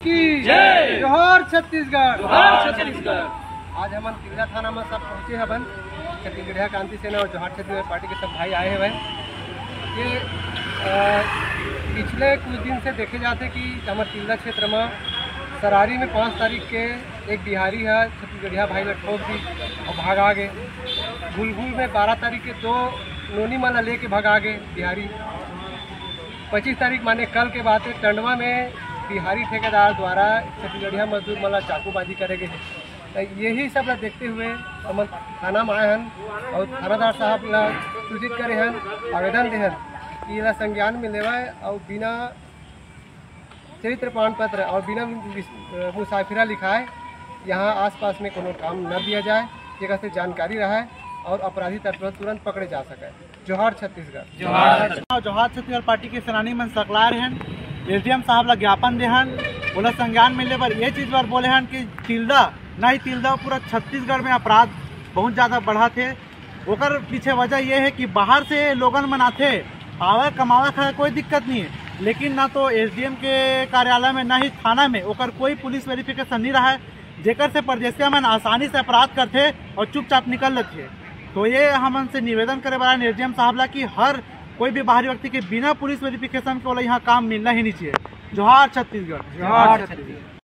की जय। जोहार छत्तीसगढ़। जोहार छत्तीसगढ़। आज हम तिल्दा थाना में सब पहुँचे हवन। छत्तीसगढ़िया क्रांति सेना और जोहार छत्तीसगढ़ पार्टी के सब भाई आए हुए हैं। ये पिछले कुछ दिन से देखे जाते कि हमारे तिल्दा क्षेत्र में सरारी में 5 तारीख के एक बिहारी है छत्तीसगढ़िया भाई ने ठोक दी और भागा गए। गुलगुल में 12 तारीख के 2 नोनी माला लेके भागा गए बिहारी। 25 तारीख माने कल के बाद टंडवा में बिहारी ठेकेदार द्वारा छत्तीसगढ़िया मजदूर मला चाकूबाजी करेंगे। यही सब ला देखते हुए हम थाना में आए हैं और थानादार साहब ला सूचित करे हैं, आवेदन दे हैं कि ये संज्ञान में लेवा और बिना चरित्र प्रमाण पत्र और बिना मुसाफिरा लिखाए यहाँ आसपास में कोनो काम न दिया जाए, जगह से जानकारी रहे और अपराधी तत्व तुरंत पकड़े जा सके। जोहार छत्तीसगढ़। जोहार छत्तीसगढ़ पार्टी के सेनानी मन सकलार हैं। एसडीएम साहब ला ज्ञापन दे हैं, बोला संज्ञान मिलने पर ये चीज़ पर बोले हैं कि तिल्दा नहीं तिल्दा पूरा छत्तीसगढ़ में अपराध बहुत ज़्यादा बढ़ा थे। ओकर पीछे वजह ये है कि बाहर से लोगन मन आते, आवे कमावे का कोई दिक्कत नहीं है, लेकिन ना तो एसडीएम के कार्यालय में ना ही थाना में ओकर कोई पुलिस वेरिफिकेशन नहीं रहा है, जेकर से परदेसिया मन आसानी से अपराध करते और चुपचाप निकल लेते। तो ये हम से निवेदन करे वाला एसडीएम साहब ला कि हर कोई भी बाहरी व्यक्ति के बिना पुलिस वेरिफिकेशन के यहाँ काम मिलना ही नहीं चाहिए। जोहार छत्तीसगढ़। जोहार छत्तीसगढ़।